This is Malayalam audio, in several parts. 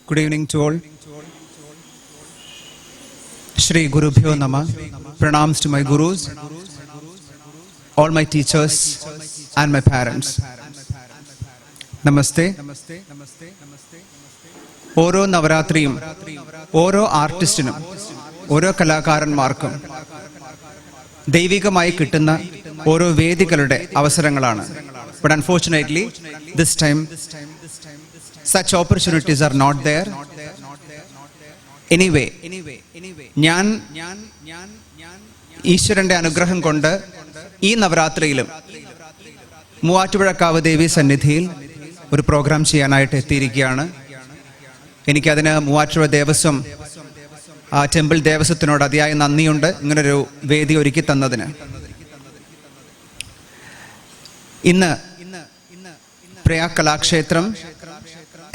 Good evening to all. Shri Guru Bhyo Nama. Pranams to my gurus, all my teachers and my parents. Namaste. ഓരോ നവരാത്രിയും ഓരോ ആർട്ടിസ്റ്റിനും ഓരോ കലാകാരന്മാർക്കും ദൈവികമായി കിട്ടുന്ന ഓരോ വേദികളുടെ അവസരങ്ങളാണ്. But unfortunately, this time such opportunities are not there. Anyway, ഞാൻ ഈശ്വരന്റെ അനുഗ്രഹം കൊണ്ട് ഈ നവരാത്രിയിലും മൂവാറ്റുപുഴക്കാവ് ദേവി സന്നിധിയിൽ ഒരു പ്രോഗ്രാം ചെയ്യാനായിട്ട് എത്തിയിരിക്കുകയാണ്. എനിക്കതിന് മൂവാറ്റുപുഴ ദേവസ്വം ടെമ്പിൾ ദേവസ്വത്തിനോട് അതിയായ നന്ദിയുണ്ട്, ഇങ്ങനൊരു വേദി ഒരുക്കി തന്നതിന്. ഇന്ന് പ്രയാ കലാക്ഷേത്രം,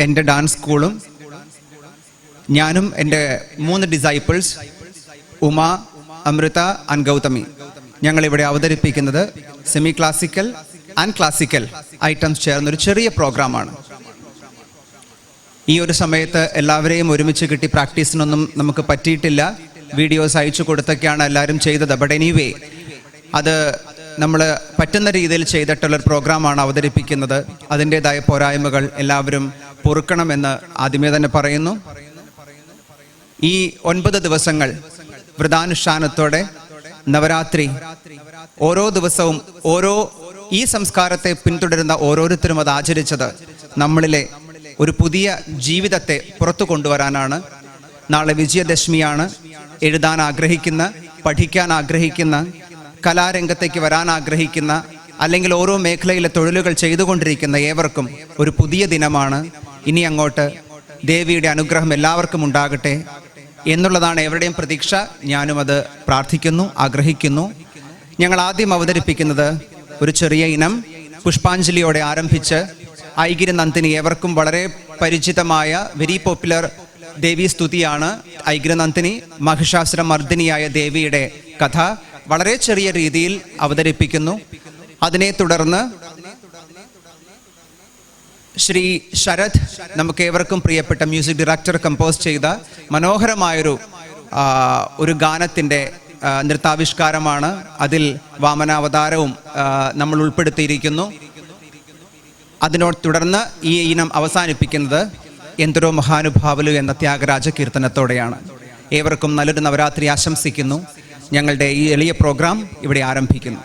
എൻ്റെ ഡാൻസ് സ്കൂളും ഞാനും എൻ്റെ 3 ഡിസൈപ്പിൾസ് ഉമ, അമൃത ആൻഡ് ഗൗതമി ഞങ്ങളിവിടെ അവതരിപ്പിക്കുന്നത് semi classical and classical items ചേർന്നൊരു ചെറിയ പ്രോഗ്രാമാണ്. ഈ ഒരു സമയത്ത് എല്ലാവരെയും ഒരുമിച്ച് കിട്ടി പ്രാക്ടീസിനൊന്നും നമുക്ക് പറ്റിയിട്ടില്ല. വീഡിയോസ് അയച്ചു കൊടുത്തൊക്കെയാണ് എല്ലാവരും ചെയ്തത്. ബട്ട് എനിവേ, അത് നമ്മൾ പറ്റുന്ന രീതിയിൽ ചെയ്തിട്ടുള്ളൊരു പ്രോഗ്രാമാണ് അവതരിപ്പിക്കുന്നത്. അതിൻ്റെതായ പോരായ്മകൾ എല്ലാവരും പൊറുക്കണമെന്ന് ആദ്യമേ തന്നെ പറയുന്നു. ഈ 9 ദിവസങ്ങൾ വ്രതാനുഷ്ഠാനത്തോടെ നവരാത്രി ഓരോ ദിവസവും ഈ സംസ്കാരത്തെ പിന്തുടരുന്ന ഓരോരുത്തരും അത് ആചരിച്ചത് നമ്മളിലെ ഒരു പുതിയ ജീവിതത്തെ പുറത്തു കൊണ്ടുവരാനാണ്. നാളെ വിജയദശമിയാണ്. എഴുതാൻ ആഗ്രഹിക്കുന്ന, പഠിക്കാൻ ആഗ്രഹിക്കുന്ന, കലാരംഗത്തേക്ക് വരാൻ ആഗ്രഹിക്കുന്ന, അല്ലെങ്കിൽ ഓരോ മേഖലയിലെ തൊഴിലുകൾ ചെയ്തുകൊണ്ടിരിക്കുന്ന ഏവർക്കും ഒരു പുതിയ ദിനമാണ്. ഇനി അങ്ങോട്ട് ദേവിയുടെ അനുഗ്രഹം എല്ലാവർക്കും ഉണ്ടാകട്ടെ എന്നുള്ളതാണ് എവരുടെയും പ്രതീക്ഷ. ഞാനും അത് പ്രാർത്ഥിക്കുന്നു, ആഗ്രഹിക്കുന്നു. ഞങ്ങൾ ആദ്യം അവതരിപ്പിക്കുന്നത് ഒരു ചെറിയ ഇനം പുഷ്പാഞ്ജലിയോടെ ആരംഭിച്ച് ഐഗിരി നന്ദിനി, ഏവർക്കും വളരെ പരിചിതമായ വെരി പോപ്പുലർ ദേവീ സ്തുതിയാണ്. ഐഗിരി നന്ദിനി, മഹിഷാസുര മർദ്ദിനിയായ ദേവിയുടെ കഥ വളരെ ചെറിയ രീതിയിൽ അവതരിപ്പിക്കുന്നു. അതിനെ തുടർന്ന് ശ്രീ ശരത്, നമുക്ക് ഏവർക്കും പ്രിയപ്പെട്ട മ്യൂസിക് ഡയറക്ടർ, കമ്പോസ് ചെയ്ത മനോഹരമായൊരു ഗാനത്തിൻ്റെ നൃത്താവിഷ്കാരമാണ്. അതിൽ വാമനാവതാരവും നമ്മൾ ഉൾപ്പെടുത്തിയിരിക്കുന്നു. അതിനോട് തുടർന്ന് ഈ ഇനം അവസാനിപ്പിക്കുന്നത് എന്തരോ മഹാനുഭാവലു എന്ന ത്യാഗരാജ കീർത്തനത്തോടെയാണ്. ഏവർക്കും നല്ലൊരു നവരാത്രി ആശംസിക്കുന്നു. ഞങ്ങളുടെ ഈ എളിയ പ്രോഗ്രാം ഇവിടെ ആരംഭിക്കുന്നു.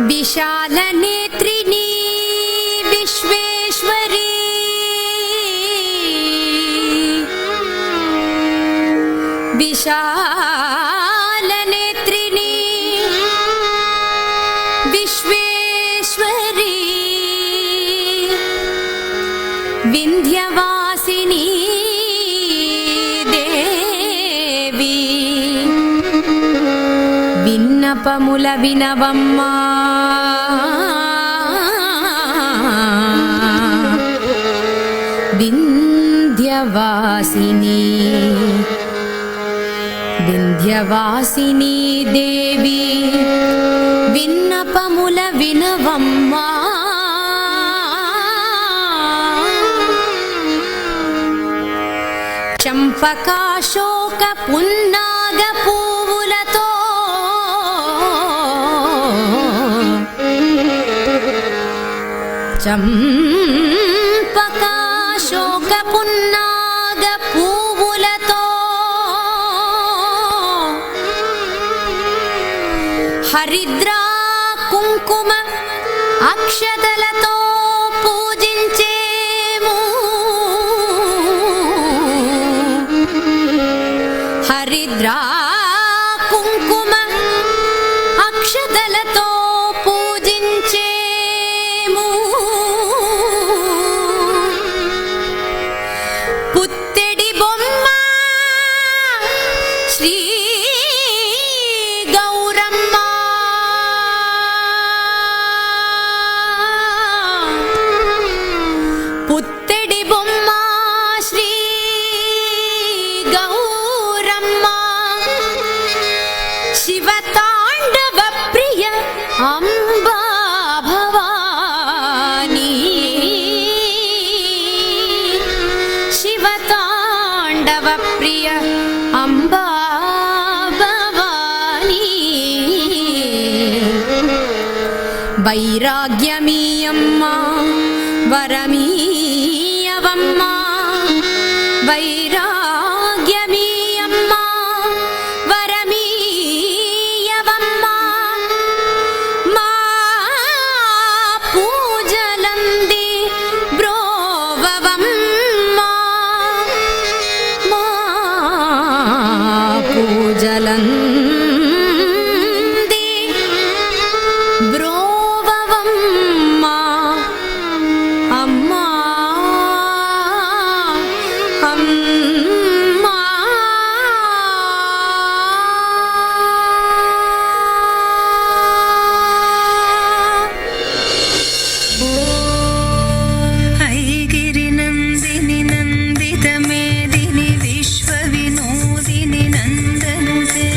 विशालनेत्रिणी विश्वेश्वरी विशालनेत्रिणी विश्वेश्वरी विन्ध्यवासिनी देवी विन्नपमुल विनवम्मा विन्ध्यवासिनी विन्ध्यवासिनी देवी विन्नपमुल विनवम्मा चंपकाशोक पुन्नाग पुव्वुलतो चंपकाशोक पुन्नाग पुव्वुलतो हरिद्रा कुंकुम अक्षतलतो पूजिंचेमु हरिद्रा कुंकुम अक्षतलतो पूजिंचेमु पुत्तेडि बोम्म श्री गौरम्म पुत्तेडि बोम्म श्री गौरम्म शिवतांडव प्रिय अम्बा भवानी शिवतांडव प्रिय अम्बा भवानी वैराग्यमीयम्मा वरमीयवम्मा वैराग्यमीयम्मा वरमीयवम्मा मा पूजलन्दी ब्रोववम्मा मा पूजलन्दी ब्रोववम्मा अम्मा अम्मा ऐगिरिनन्दिनि नन्दितमेदिनि विश्वविनोदिनि नन्दनुते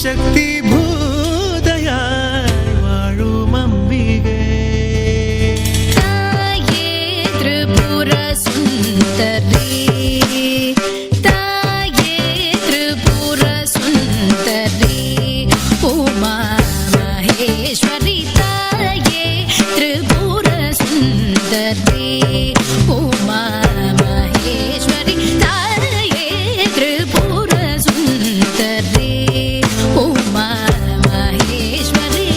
ശക്തിഭൂതയായി വാഴുമംബികേ. തായേ ത്രിപുര സുന്ദരി, തായേ ത്രിപുര സുന്ദരി, ഉമാ മഹേശ്വരി. തായേ ത്രിപുര സുന്ദരി, ഉമാ മഹേശ്വരി. തായേ ത്രിപുര സുന്ദരി, ഉമാ മഹേശ്വരി.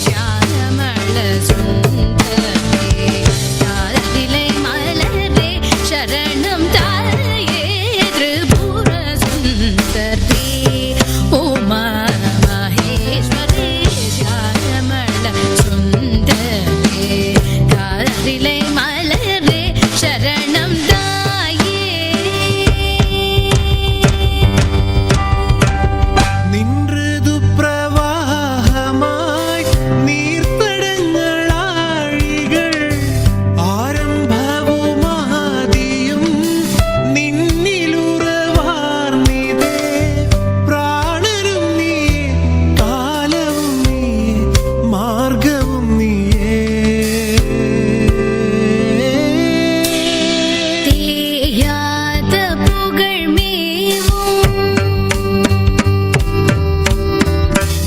ശ്യാമള സുന്ദരി, താരതിലെ മലരേ ശരണം. തായേ ത്രിപുര സുന്ദരി, ഉമാ മഹേശ്വരി. ശ്യാമള സുന്ദരി, താരതിലെ മലരേ ശരണം. തായേ നിൻമൃദു പ്രവാഹമായി നീർത്തടങ്ങളാഴികൾ ആരംഭവുമാദിയും നിന്നിലുറവാർന്നിതേ. പ്രാണനും നീയേ, കാലവും നീയേ, മാർഗവും നീയേ. തേയാത പുകഴ്മേവും,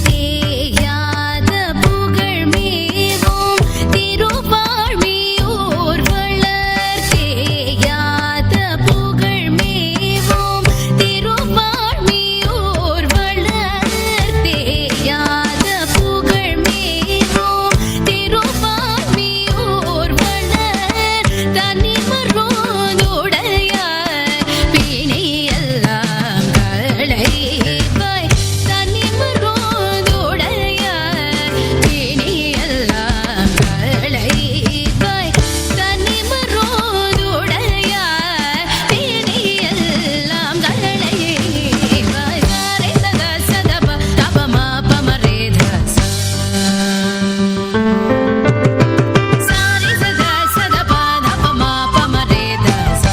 തേയാത പുകഴ്മേവും തിരുവാഴ്മിയോർ വളർ. തേയാത പുകഴ്മേവും തിരുവാഴ്മിയോർ വളർ. തേയാത പുകഴ്മേവും തിരുവാഴ്മിയോർ വളർ. തനിമറോടുടയാർ പിണിയെല്ലാം കളയിപ്പായ്. തനിമറോടുടയാർ പിണിയെല്ലാം കളയിപ്പായ്. തനിമറോടുടയാർ പിണിയെല്ലാം കളയിപ്പായ്. ഗാരെ സദാ സദപ തപമ പമരേ ധസ. സാരി സദാ സദപ തപമ പമരേ ധസ.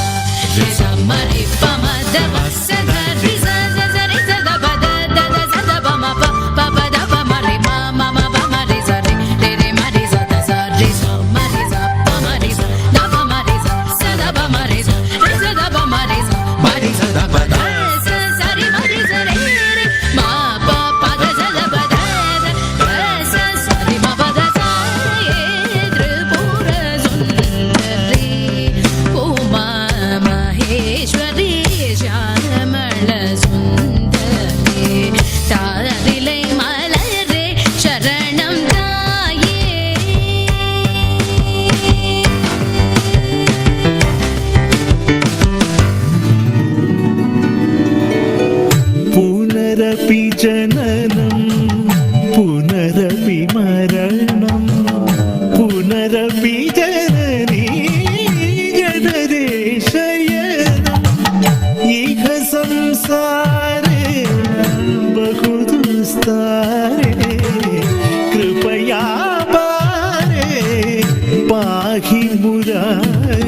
രി സമരി പമ ദപ സദ രി സദ സരി സദ പദ ദദ സദ പമ പ പപ ദപ മരി മ മമ പമരി സരി രി രി മരി സദ സരി സമരി സ പമരി സ ദപ മരി സ സദ പമരി സ രി സദ പമരി സ മരി സദ പദ സ സരി മരി സരി രി മ പ പദ സദ പദ ദ സ സരി മ പദ സായേ ത്രിപുര സുന്ദരി, ഉമാ മഹേശ്വരി. ശ്യാമള സുന്ദരി, താരതിലെ മലരേ ശരണം. തായേ പുനരപി ജനനം പുനരപി മരണം പുനരപി ജനനീ ജനരേ ശയനം. ഇഹ സംസാരേ ബഹുദുസ്താരേ കൃപയാ പാരേ പാഹി മുരാരേ.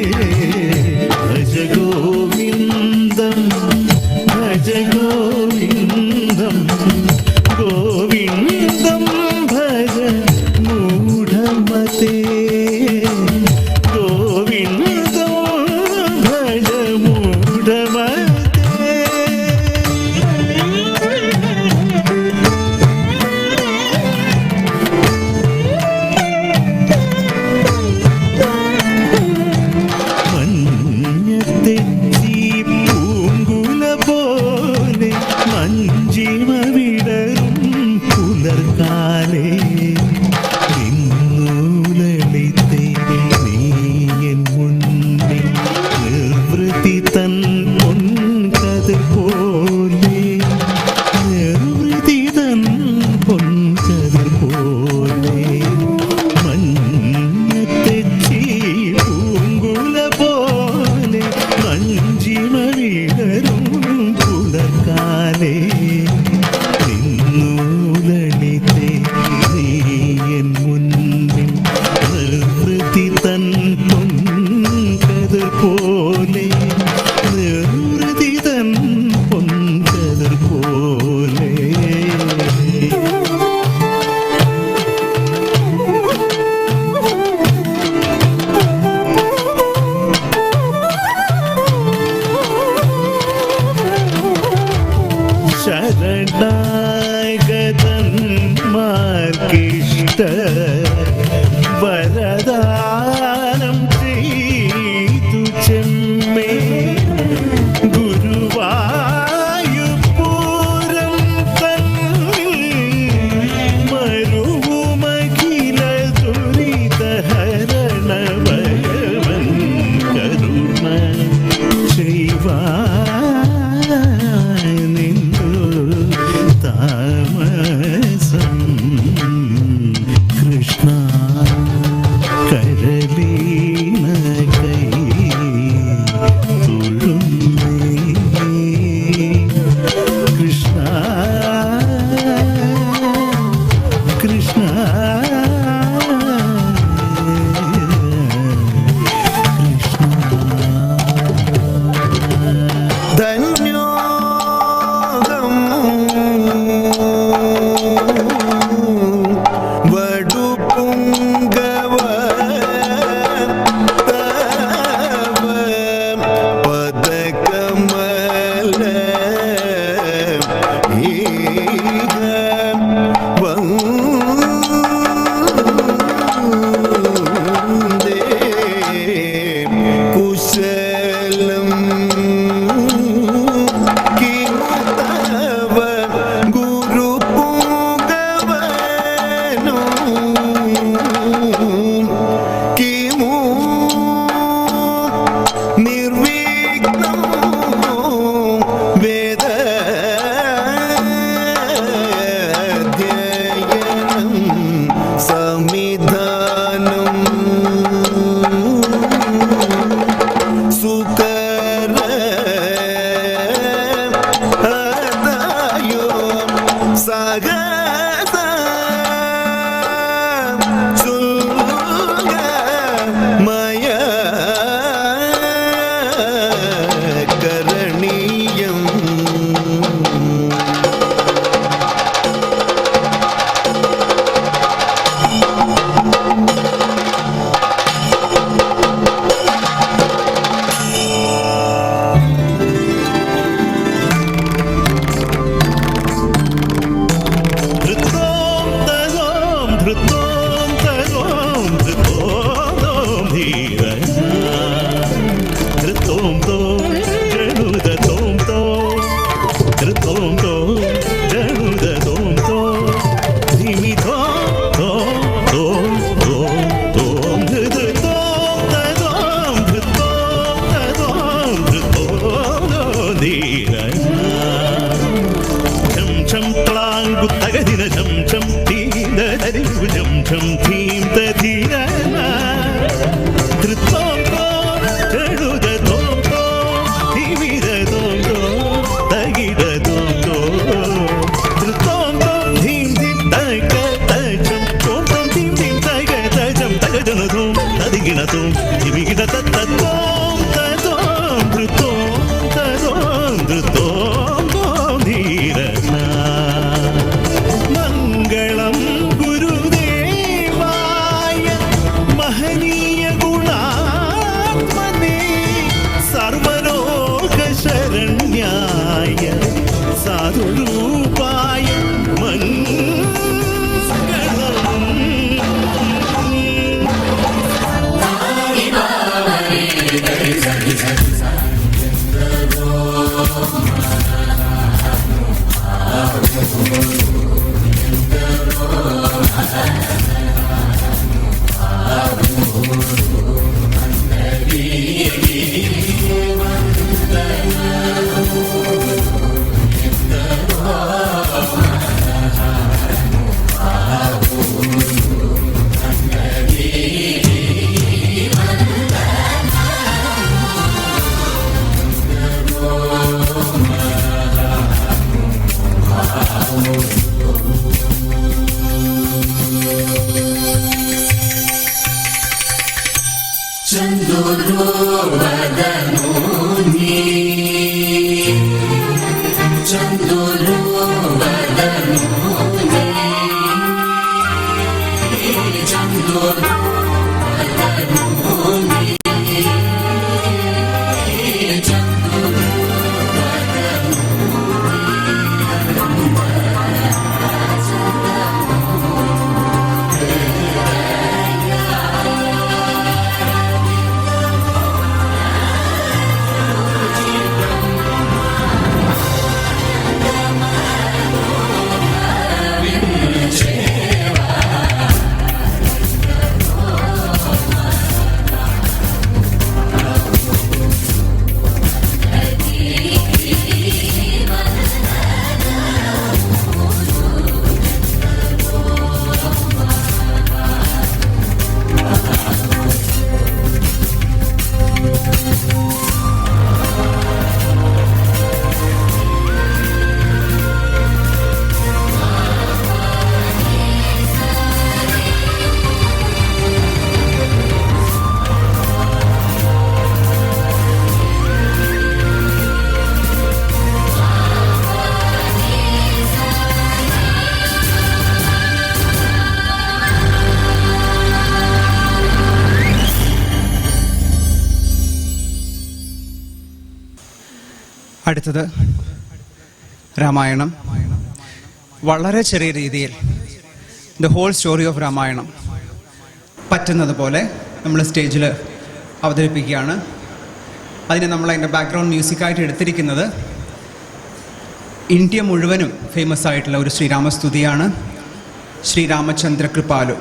ഭജ ഗോവിന്ദം ഭജ ഗോവിന്ദം ഗോവിന്ദം ഭജ മൂഢമതേ. ഗോവിന്ദം ഭജ മൂഢമതേ. മഞ്ഞത്തെച്ചി പൂങ്കുല പോലെ മഞ്ചിമ വിടരും പുലർക്കാലേ. നിന്നൂലേ ധീം തധീരന ധൃത്തോം തോം എഴുത തോം തോം ധിമിര തോം തോം തകിട തോം തോം ധൃത്തോം തോം ധീം ധീം തക തജം തോം തോം ധീം ധീം തക തജം തകജന തോം തദിഗിണ തോം ധിമിഗിട തത്തോം തതോം ധൃത്തോം തതോം ധൃത്തോം തോം ധീരന മംഗളം ഗുരുദേവായ മഹനീയ ഗുണാത്മനേ സർവലോക ശരണ്യായ സാധുരൂപായ മംഗളം അടുത്തത് രാമായണം. വളരെ ചെറിയ രീതിയിൽ the whole story of Ramayanam പറ്റുന്നത് പോലെ നമ്മൾ സ്റ്റേജിൽ അവതരിപ്പിക്കുകയാണ്. അതിന് നമ്മൾ അതിൻ്റെ ബാക്ക്ഗ്രൗണ്ട് മ്യൂസിക്കായിട്ട് എടുത്തിരിക്കുന്നത് ഇന്ത്യ മുഴുവനും ഫേമസ് ആയിട്ടുള്ള ഒരു ശ്രീരാമസ്തുതിയാണ്. ശ്രീരാമചന്ദ്ര കൃപാലു.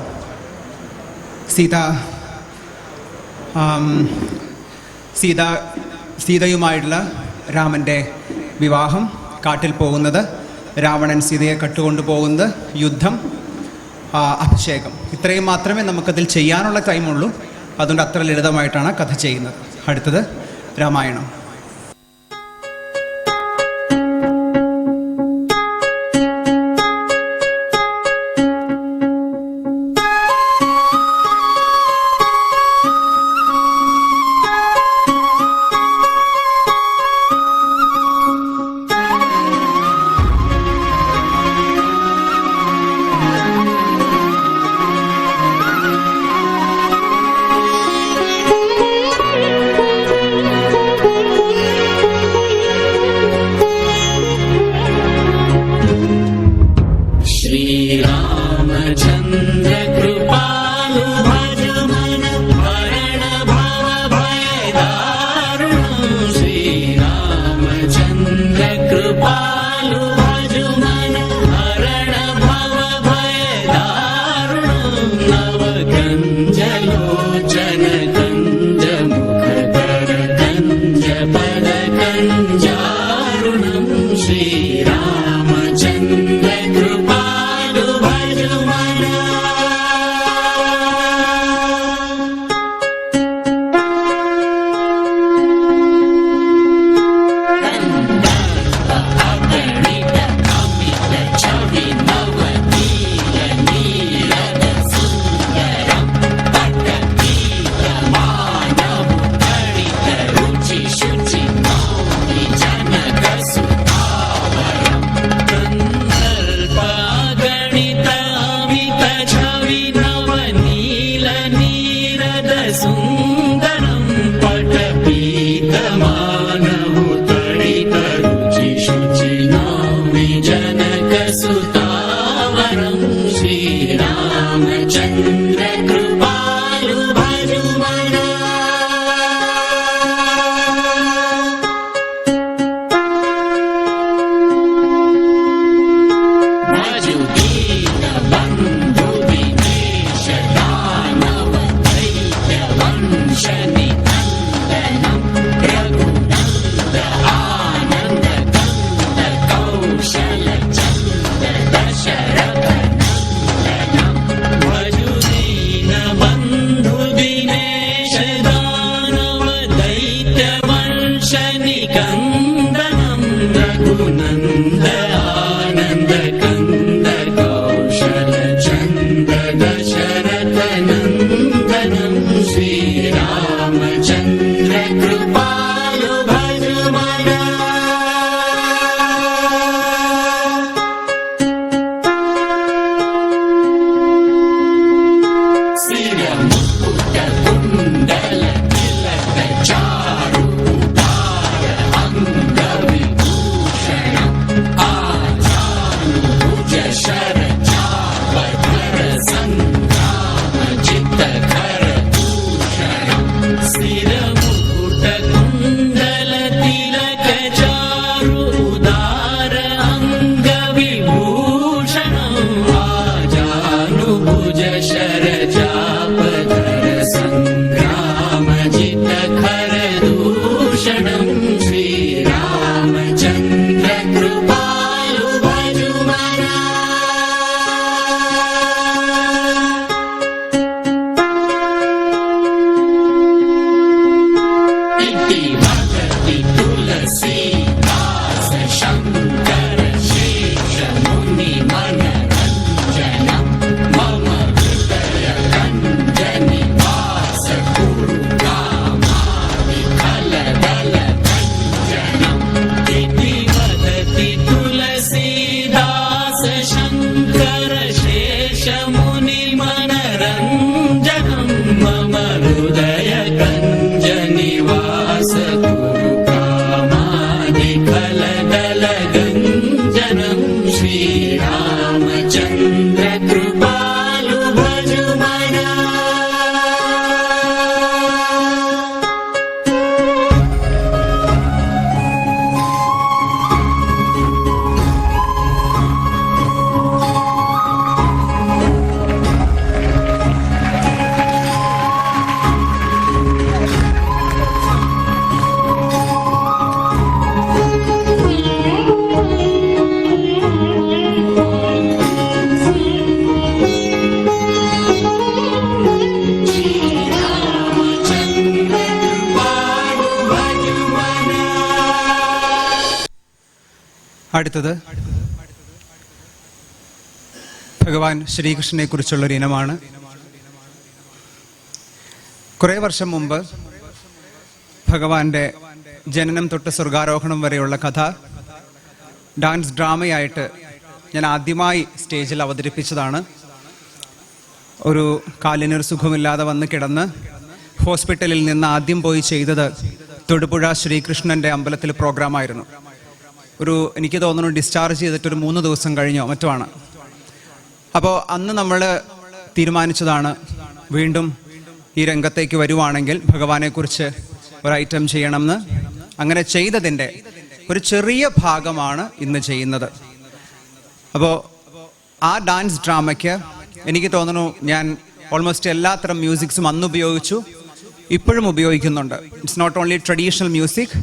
സീതയുമായിട്ടുള്ള രാമൻ്റെ വിവാഹം, കാട്ടിൽ പോകുന്നത്, രാവണൻ സീതയെ കട്ടുകൊണ്ടു പോകുന്നത്, യുദ്ധം, അഭിഷേകം, ഇത്രയും മാത്രമേ നമുക്കതിൽ ചെയ്യാനുള്ള ടൈമുള്ളൂ. അതുകൊണ്ട് അത്ര ലളിതമായിട്ടാണ് കഥ ചെയ്യുന്നത്. അടുത്തത് രാമായണം. जगन्नन्दनं श्रीरामचन्द्र कृपालु भजमना श्रीरमुकुटकुण्डल तिलक चारुदार अङ्गविभूषणम् आजानुभुज शरचापधर सङ्ग्रामजितकर भूषणम् श्रीरमुकुटकुण्डल तिलक चारुदार अङ्गविभूषणम् आजानुभुज शरचापधर सङ्ग्रामजितकर दूषणम् श्रीरामचन्द्र कृपालु भजमना इति भगति तुलसीदास शङ्कर शेष मुनि मनरञ्जनम् मम हृदय कञ्जनिवास कुरु कामादि कलदल कञ्जनम् इति वदति तुलसीदास शङ्कर शेष मुनि मनरञ्जनम् मम हृदय कञ्जनिवास कुरु कामादि कलदल गञ्जनम् श्रीरामचन्द्र कृपालु भजमना श्रीरामचन्द्र कृपालु भजमना അടുത്തത് ഭഗവാൻ ശ്രീകൃഷ്ണനെ കുറിച്ചുള്ളൊരു ഇനമാണ്. കുറേ വർഷം മുമ്പ് ഭഗവാന്റെ ജനനം തൊട്ട് സ്വർഗാരോഹണം വരെയുള്ള കഥ ഡാൻസ് ഡ്രാമയായിട്ട് ഞാൻ ആദ്യമായി സ്റ്റേജിൽ അവതരിപ്പിച്ചതാണ്. ഒരു കാലിനൊരു സുഖമില്ലാതെ വന്ന് കിടന്ന് ഹോസ്പിറ്റലിൽ നിന്ന് ആദ്യം പോയി ചെയ്തത് തൊടുപുഴ ശ്രീകൃഷ്ണൻ്റെ അമ്പലത്തിൽ പ്രോഗ്രാമായിരുന്നു. എനിക്ക് തോന്നുന്നു ഡിസ്ചാർജ് ചെയ്തിട്ടൊരു 3 ദിവസം കഴിഞ്ഞോ മറ്റോ ആണ്. അപ്പോൾ അന്ന് നമ്മൾ തീരുമാനിച്ചതാണ് വീണ്ടും ഈ രംഗത്തേക്ക് വരുവാണെങ്കിൽ ഭഗവാനെക്കുറിച്ച് ഒരു ഐറ്റം ചെയ്യണമെന്ന്. അങ്ങനെ ചെയ്തതിൻ്റെ ഒരു ചെറിയ ഭാഗമാണ് ഇന്ന് ചെയ്യുന്നത്. അപ്പോൾ ആ ഡാൻസ് ഡ്രാമയ്ക്ക് എനിക്ക് തോന്നുന്നു ഞാൻ ഓൾമോസ്റ്റ് എല്ലാത്തരം മ്യൂസിക്സും അന്ന് ഉപയോഗിച്ചു, ഇപ്പോഴും ഉപയോഗിക്കുന്നുണ്ട്. It's not only traditional music,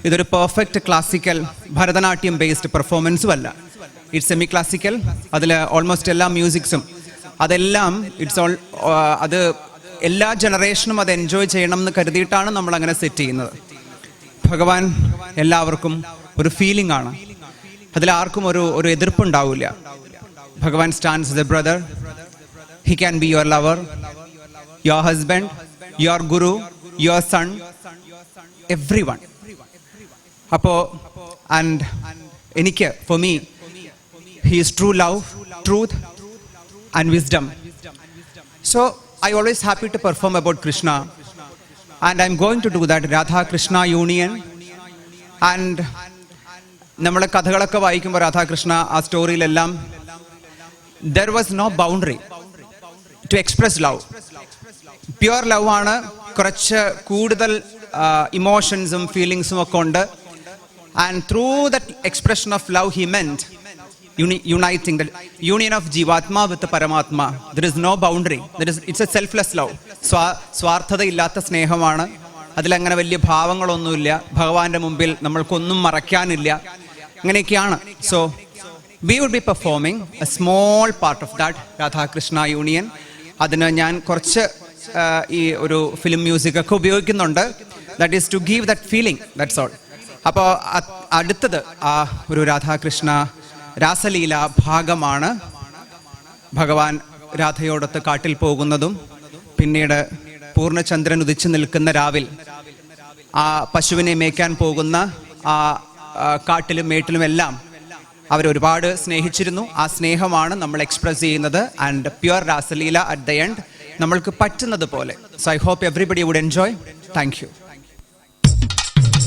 ഇതൊരു പെർഫെക്റ്റ് ക്ലാസിക്കൽ ഭരതനാട്യം ബേസ്ഡ് പെർഫോമൻസും അല്ല, ഇറ്റ്സ് സെമി ക്ലാസിക്കൽ. അതിൽ ഓൾമോസ്റ്റ് എല്ലാ മ്യൂസിക്സും അതെല്ലാം അത് എല്ലാ ജനറേഷനും അത് എൻജോയ് ചെയ്യണം എന്ന് കരുതിയിട്ടാണ് നമ്മൾ അങ്ങനെ സെറ്റ് ചെയ്യുന്നത്. ഭഗവാൻ എല്ലാവർക്കും ഒരു ഫീലിംഗ് ആണ്, അതിലാർക്കും ഒരു എതിർപ്പുണ്ടാവില്ല. ഭഗവാൻ stands the brother, he can be your lover, your husband, your Guru, your sun, every one. അപ്പോൾ എനിക്ക് for me he is true love, truth and wisdom. So I always happy to perform about Krishna, and I'm going to do that Radha Krishna union. And നമ്മളെ കഥകളൊക്കെ വായിക്കുമ്പോൾ രാധാകൃഷ്ണ ആ സ്റ്റോറിയിലെല്ലാം there was no boundary to express love. Pure love ആണ്, കുറച്ച് കൂടുതൽ ഇമോഷൻസും ഫീലിങ്സും ഒക്കെ ഉണ്ട്. And through that expression of love he meant uniting the union of Jivatma with the Paramatma. There is no boundary. It's a selfless love. സ്വാർത്ഥതയില്ലാത്ത സ്നേഹമാണ്. അതിലങ്ങനെ വലിയ ഭാവങ്ങളൊന്നുമില്ല. ഭഗവാന്റെ മുമ്പിൽ നമ്മൾക്കൊന്നും മറയ്ക്കാനില്ല. അങ്ങനെയൊക്കെയാണ്. So we would be performing a small part of that Radha Krishna union. അതിന് ഞാൻ കുറച്ച് ഈ ഒരു ഫിലിം മ്യൂസിക് ഒക്കെ ഉപയോഗിക്കുന്നുണ്ട്. That is to give that feeling. That's all. അപ്പോൾ അടുത്തത് ആ ഒരു രാധാകൃഷ്ണ രാസലീല ഭാഗമാണ്. ഭഗവാൻ രാധയോടൊത്ത് കാട്ടിൽ പോകുന്നതും പിന്നീട് പൂർണ്ണചന്ദ്രൻ ഉദിച്ചു നിൽക്കുന്ന രാവിൽ ആ പശുവിനെ മേയ്ക്കാൻ പോകുന്ന ആ കാട്ടിലും മേട്ടിലുമെല്ലാം അവരൊരുപാട് സ്നേഹിച്ചിരുന്നു. ആ സ്നേഹമാണ് നമ്മൾ എക്സ്പ്രസ് ചെയ്യുന്നത്. And pure Raslila at the end നമ്മൾക്ക് പറ്റുന്നത് പോലെ. So I hope everybody would enjoy. Thank you. Thank you.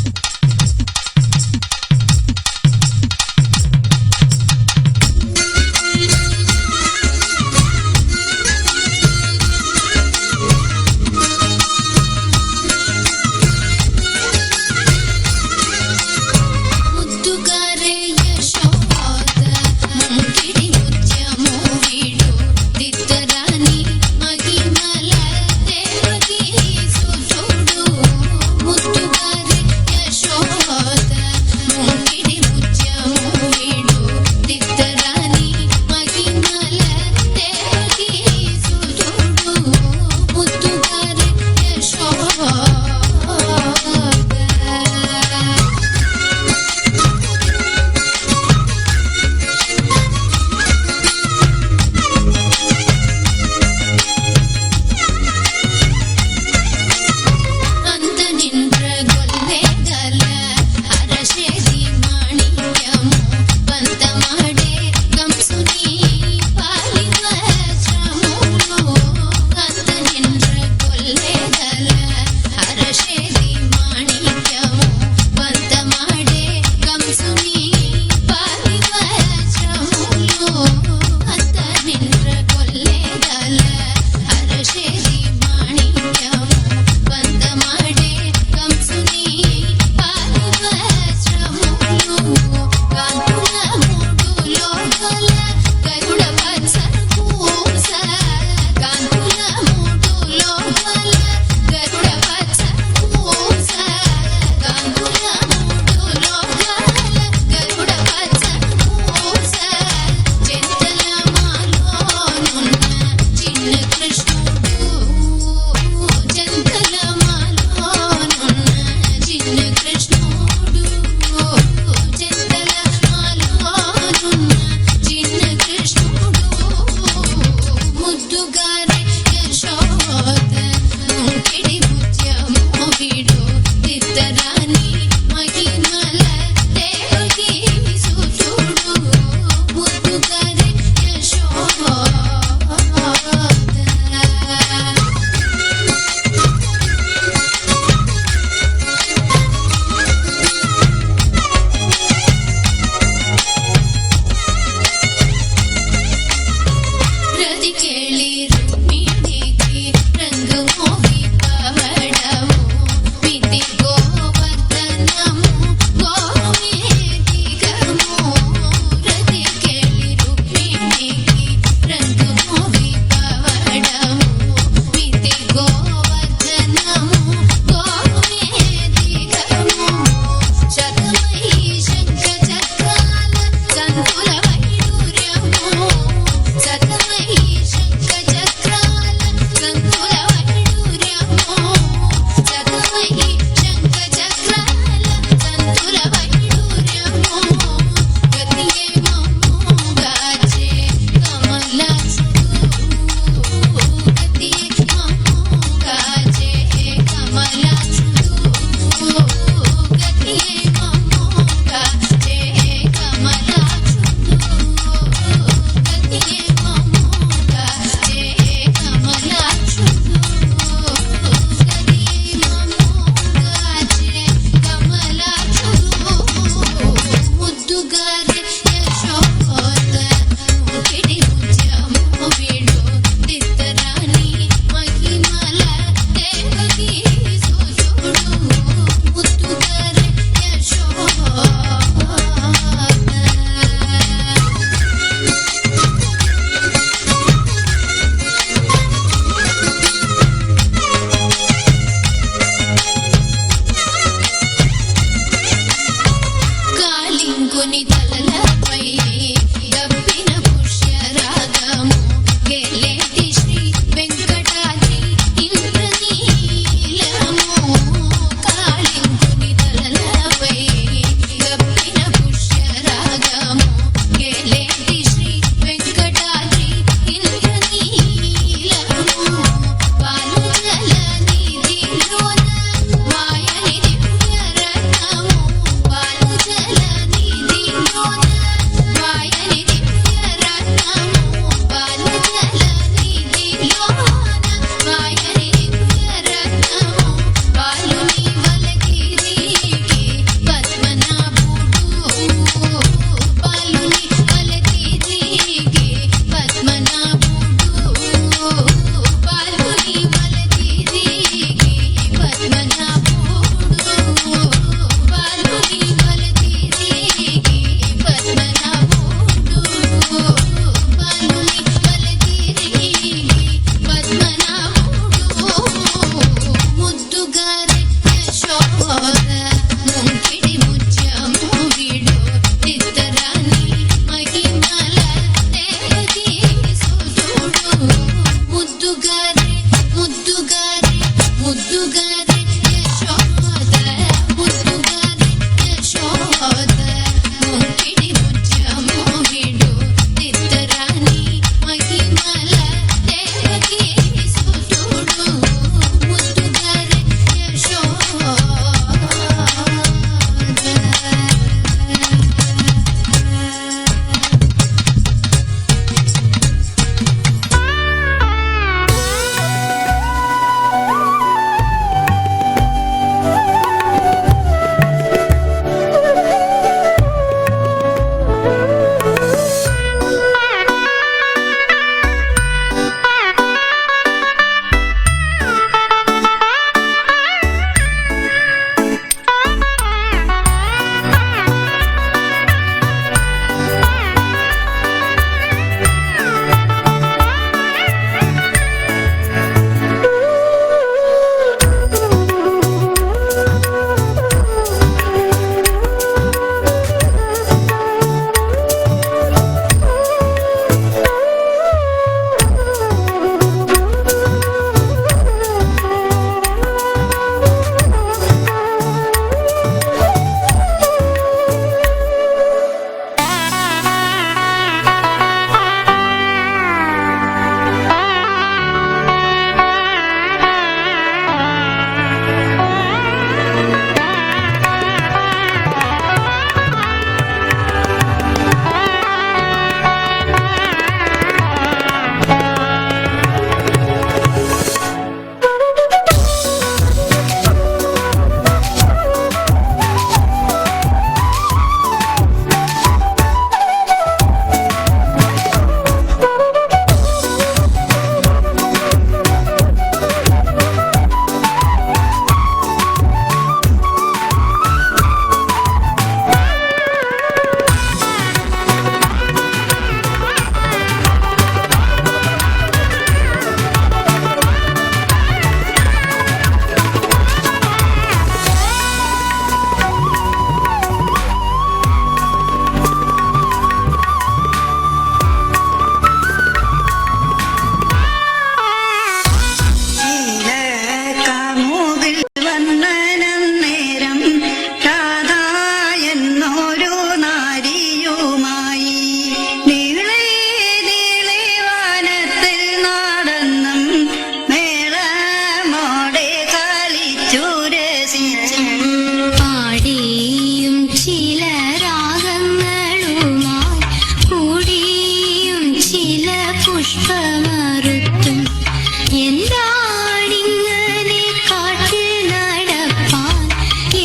എന്താണിങ്ങനെ കാട്ടിൽ നടപ്പാൻ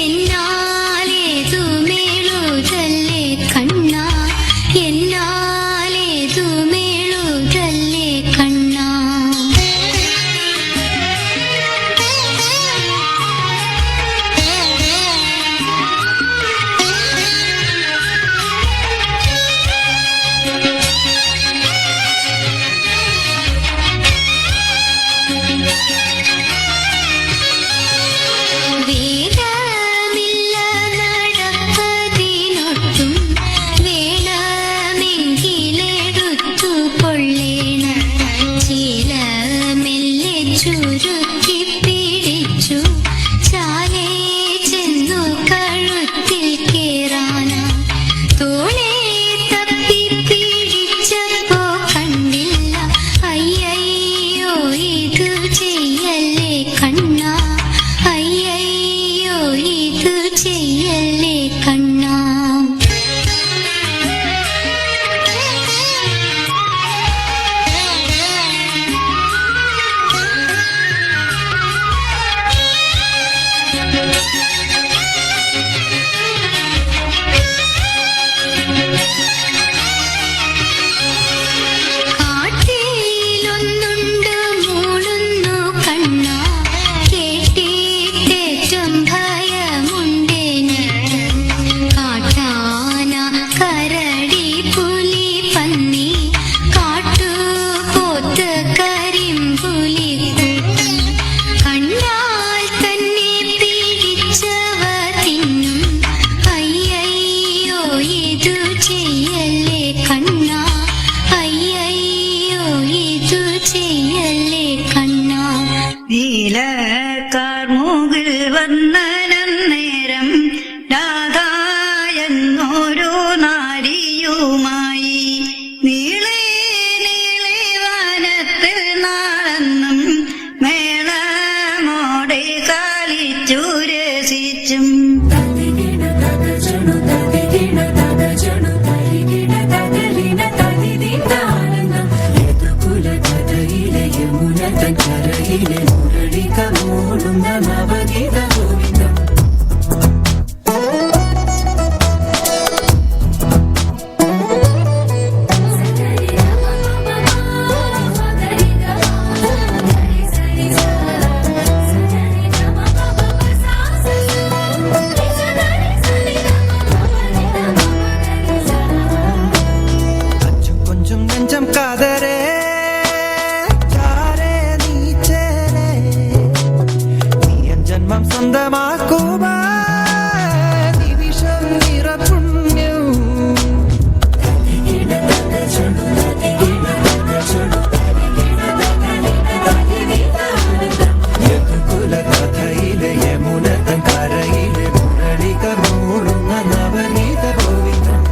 എന്നാലേതുമേളുതല്ലേ കണ്ണാ എന്നാലേതുമേളുതല്ലേ കണ്ണാ വേഗമില്ല നടപ്പതിനൊട്ടും വേണമെങ്കിലെടുത്തു കൊള്ളേണം ചില മെല്ലെ ചുരുക്കി പിടിച്ചു ചാലേ ചെന്നു കഴുത്തിൽ കേറാനാ തോളെ തപ്പി പിടിച്ചപ്പോ കണ്ടില്ല അയ്യയ്യോ ഇത് ചെയ്യല്ലേ കണ്ണാ അയ്യയ്യോ ഇത് ചെയ്യല്ലേ കണ്ണാ കാട്ടിലൊന്നുണ്ട് മൂളുന്നു കണ്ണാ കേട്ടിട്ടേറ്റം ഭയമുണ്ടെനിക്ക് കാട്ടാന കരടി പുലി പന്നി കാട്ടുപോത്ത് കരിമ്പുലി കൂട്ടം കണ്ടാൽ തന്നെ പിടിച്ചവ തിന്നും അയ്യയ്യോ ഇതു ചെയ്യല്ലേ കണ്ണാ അയ്യയ്യോ ഇതു ചെയ്യല്ലേ കണ്ണാ നീലക്കാർമുകിൽ വന്നനം നേരം രാധായെന്നൊരു നാരിയുമായി നീളെ നീളെ വനത്തിൽ നാളെന്നും മേളമോടെ കളിച്ചു രസിച്ചും கொஞ்சம் நெஞ்சம் காதரே யாரே நீச்சேனே நீ என் ஜன்மம் சொந்தமாக்குமா நிமிஷம் நிற புண்ணியம் കുല കഥയിലെ യമുനതൻ കരയിലെ മുരളിക മൂളുന്ന നവനീത ഗോവിന്ദം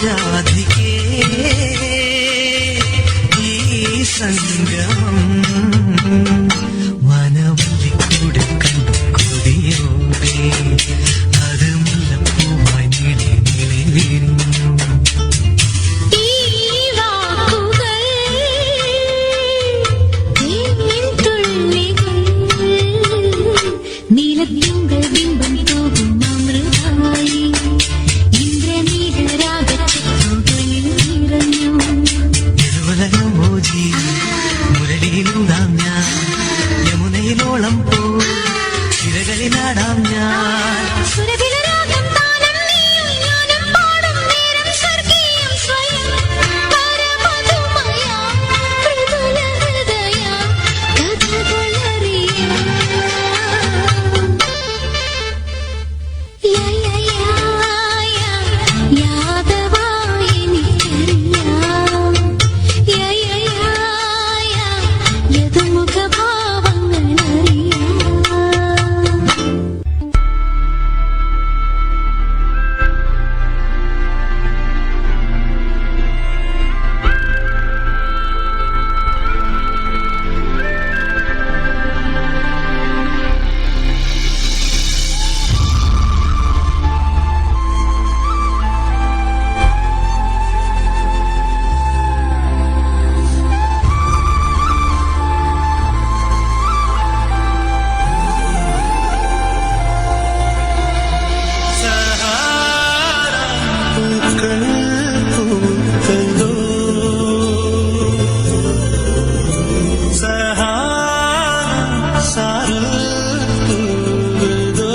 രാധികേ ഈ സംഗമം വനവല്ലിക്കൂടെ കണ്ടു കൊതിയോടെ അത് മുല്ലപ്പൂവായി നീളെ നീളെ വിരിഞ്ഞു. ഈ വാക്കുകൾ തുള്ളികൾ നീലത്തിങ്കൾ ബിംബം തൂകും അമൃതമായി ഇന്ദ്രനീലരാഗത്തിൽ നിറഞ്ഞു. മോജി മുരളിയിലൂടാം ഞാൻ യമുനയിലോളം പോ ചിരകളിലാടാം ഞാൻ. സുരഭിലരാഗം താനം നീയും ഞാനും പാടും നേരം സ്വർഗീയം സ്വയം പരമധുമയ മൃദുല ഹൃദയ കഥകളറിയാം. യാദവായി എനിക്കറിയാം യദുമുഖഭാവങ്ങളറിയാം. പൂക്കൾ പൂത്തല്ലോ സഹാര സാരൽ തൂവതോ.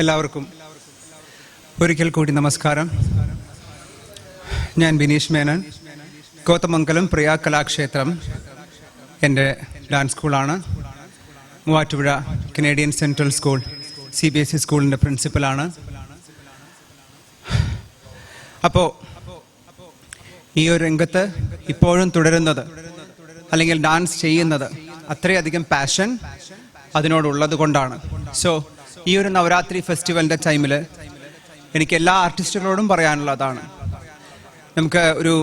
എല്ലാവർക്കും ഒരിക്കൽ കൂടി നമസ്കാരം. ഞാൻ ബിനീഷ് മേനൻ, കോതമംഗലം പ്രിയ കലാക്ഷേത്രം എൻ്റെ ഡാൻസ് സ്കൂളാണ്. Muvattupuzha Canadian central school CBSE സ്കൂളിൻ്റെ പ്രിൻസിപ്പലാണ്. അപ്പോൾ ഈ ഒരു രംഗത്ത് ഇപ്പോഴും തുടരുന്നത് അല്ലെങ്കിൽ ഡാൻസ് ചെയ്യുന്നത് അത്രയധികം പാഷൻ അതിനോടുള്ളത് കൊണ്ടാണ്. സോ ഈ ഒരു നവരാത്രി ഫെസ്റ്റിവലിൻ്റെ ടൈമിൽ എനിക്ക് എല്ലാ ആർട്ടിസ്റ്റുകളോടും പറയാനുള്ളതാണ്, നമുക്ക് ഒരു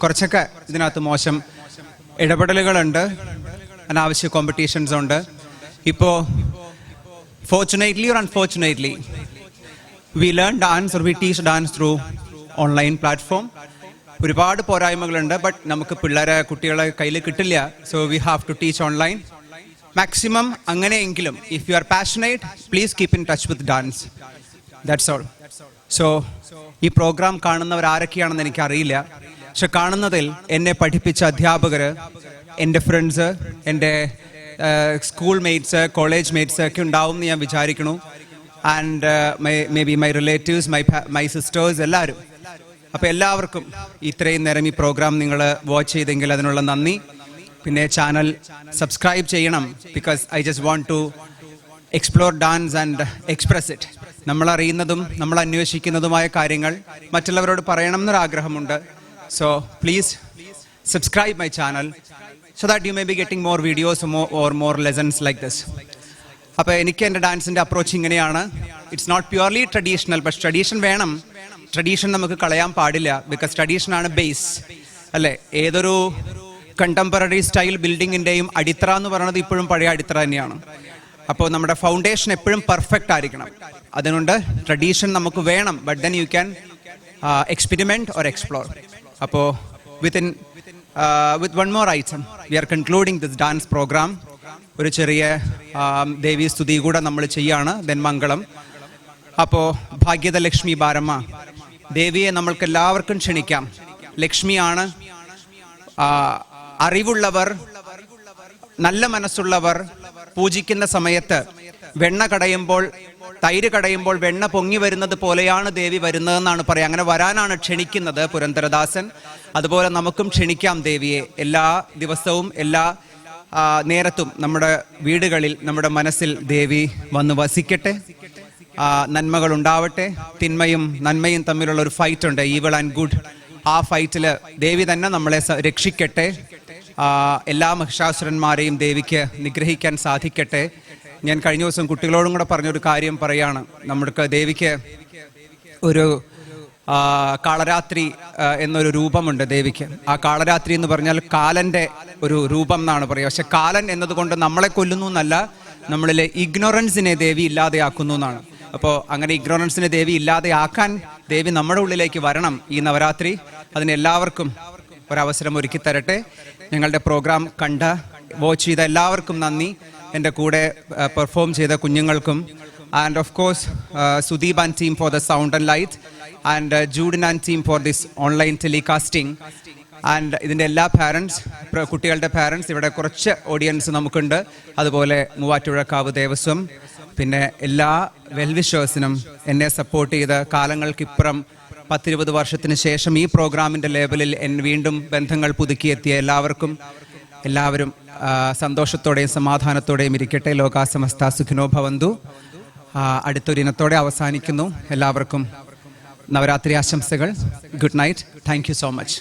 കുറച്ചൊക്കെ ഇതിനകത്ത് മോശം ഇടപെടലുകളുണ്ട്, അനാവശ്യ കോമ്പറ്റീഷൻസ് ഉണ്ട്. ഇപ്പോൾ fortunately or unfortunately we learn dance or we teach dance through online platform. ഒരുപാട് പോരായ്മകളുണ്ട്, ബട്ട് നമുക്ക് കുട്ടികളെ കയ്യിൽ കിട്ടില്ല. So we have to teach online maximum. അങ്ങനെയെങ്കിലും if you are passionate, please keep in touch with dance. That's all. So ഈ പ്രോഗ്രാം കാണുന്നവർ ആരൊക്കെയാണെന്ന് എനിക്കറിയില്ല, പക്ഷെ കാണുന്നതിൽ എന്നെ പഠിപ്പിച്ച അധ്യാപകർ, എൻ്റെ ഫ്രണ്ട്സ്, എൻ്റെ സ്കൂൾ മേറ്റ്സ്, കോളേജ് മേറ്റ്സ് ഒക്കെ ഉണ്ടാവും എന്ന് ഞാൻ വിചാരിക്കുന്നു. And may be my relatives, my sisters, എല്ലാവരും. അപ്പോൾ എല്ലാവർക്കും ഇത്രയും നേരം ഈ പ്രോഗ്രാം നിങ്ങൾ വാച്ച് ചെയ്തെങ്കിൽ അതിനുള്ള നന്ദി. പിന്നെ ചാനൽ സബ്സ്ക്രൈബ് ചെയ്യണം, because I just want to explore dance and express it. നമ്മൾ അറിയുന്നതും നമ്മൾ അന്വേഷിക്കുന്നതുമായ കാര്യങ്ങൾ മറ്റുള്ളവരോട് പറയണം എന്നൊരാഗ്രഹമുണ്ട്. So please subscribe my channel so that you may be getting more videos or more lessons like this. അപ്പോൾ എനിക്ക് എൻ്റെ ഡാൻസിൻ്റെ അപ്രോച്ച് ഇങ്ങനെയാണ്. ഇറ്റ്സ് നോട്ട് പ്യുവർലി ട്രഡീഷണൽ, പക്ഷെ ട്രഡീഷൻ വേണം. ട്രഡീഷൻ നമുക്ക് കളയാൻ പാടില്ല, ബിക്കോസ് ട്രഡീഷനാണ് ബേസ്, അല്ലേ? ഏതൊരു കണ്ടംപററി സ്റ്റൈൽ ബിൽഡിങ്ങിൻ്റെയും അടിത്തറ എന്ന് പറയുന്നത് ഇപ്പോഴും പഴയ അടിത്തറ തന്നെയാണ്. അപ്പോൾ നമ്മുടെ ഫൗണ്ടേഷൻ എപ്പോഴും പെർഫെക്റ്റ് ആയിരിക്കണം. അതുകൊണ്ട് ട്രഡീഷൻ നമുക്ക് വേണം, but then you can experiment or explore. അപ്പോൾ with one more item, we are concluding this dance program. ഒരു ചെറിയ ദേവീ സ്തുതി കൂടെ നമ്മൾ ചെയ്യാണ്, ദെൻ മംഗളം. അപ്പോൾ ഭാഗ്യത ലക്ഷ്മി ബാരമ്മ ദേവിയെ നമ്മൾക്ക് എല്ലാവർക്കും ക്ഷണിക്കാം. ലക്ഷ്മിയാണ്. അറിവുള്ളവർ, നല്ല മനസ്സുള്ളവർ പൂജിക്കുന്ന സമയത്ത് വെണ്ണ കടയുമ്പോൾ, തൈര് കടയുമ്പോൾ വെണ്ണ പൊങ്ങി വരുന്നത് പോലെയാണ് ദേവി വരുന്നതെന്നാണ് പറയുക. അങ്ങനെ വരാനാണ് ക്ഷണിക്കുന്നത് പുരന്ദരദാസൻ. അതുപോലെ നമുക്കും ക്ഷണിക്കാം ദേവിയെ. എല്ലാ ദിവസവും എല്ലാ നേരത്തും നമ്മുടെ വീടുകളിൽ, നമ്മുടെ മനസ്സിൽ ദേവി വന്ന് വസിക്കട്ടെ. നന്മകൾ ഉണ്ടാവട്ടെ. തിന്മയും നന്മയും തമ്മിലുള്ള ഒരു ഫൈറ്റ് ഉണ്ട്, ഈവിൾ ആൻഡ് ഗുഡ്. ആ ഫൈറ്റിൽ ദേവി തന്നെ നമ്മളെ രക്ഷിക്കട്ടെ. എല്ലാ മഹിഷാസുരന്മാരെയും ദേവിക്ക് നിഗ്രഹിക്കാൻ സാധിക്കട്ടെ. ഞാൻ കഴിഞ്ഞ ദിവസം കുട്ടികളോടും കൂടെ പറഞ്ഞൊരു കാര്യം പറയാണ്. നമുക്ക് ദേവിക്ക് ഒരു കാളരാത്രി എന്നൊരു രൂപമുണ്ട് ദേവിക്ക്. ആ കാളരാത്രി എന്ന് പറഞ്ഞാൽ കാലൻ്റെ ഒരു രൂപം എന്നാണ് പറയുക. പക്ഷെ കാലൻ എന്നതുകൊണ്ട് നമ്മളെ കൊല്ലുന്നു എന്നല്ല, നമ്മളിലെ ഇഗ്നോറൻസിനെ ദേവി ഇല്ലാതെയാക്കുന്നു എന്നാണ്. അപ്പോൾ അങ്ങനെ ഇഗ്നോറൻസിനെ ദേവി ഇല്ലാതെയാക്കാൻ ദേവി നമ്മുടെ ഉള്ളിലേക്ക് വരണം ഈ നവരാത്രി. അതിന് എല്ലാവർക്കും ഒരവസരം ഒരുക്കി തരട്ടെ. ഞങ്ങളുടെ പ്രോഗ്രാം കണ്ട വാച്ച് ചെയ്ത എല്ലാവർക്കും നന്ദി. എൻ്റെ കൂടെ പെർഫോം ചെയ്ത കുഞ്ഞുങ്ങൾക്കും, and of course Sudeep and team for the sound and light, and Judin and team for this online telecasting, and ഇതിൻ്റെ എല്ലാ പാരൻസ്, കുട്ടികളുടെ പാരൻസ്. ഇവിടെ കുറച്ച് ഓഡിയൻസ് നമുക്കുണ്ട്. അതുപോലെ മൂവാറ്റുപുഴക്കാവ് ദേവസ്വം, പിന്നെ എല്ലാ വെൽവിഷേഴ്സിനും, എന്നെ സപ്പോർട്ട് ചെയ്ത് കാലങ്ങൾക്കിപ്പുറം 10-20 വർഷത്തിന് ശേഷം ഈ പ്രോഗ്രാമിൻ്റെ ലേബലിൽ വീണ്ടും ബന്ധങ്ങൾ പുതുക്കിയെത്തിയ എല്ലാവരും സന്തോഷത്തോടെയും സമാധാനത്തോടെയും ഇരിക്കട്ടെ. ലോകാ സമസ്ത സുഖിനോ ഭവന്തു. അടുത്തൊരിനത്തോടെ അവസാനിക്കുന്നു. എല്ലാവർക്കും നവരാത്രി ആശംസകൾ. Good night. Thank you so much.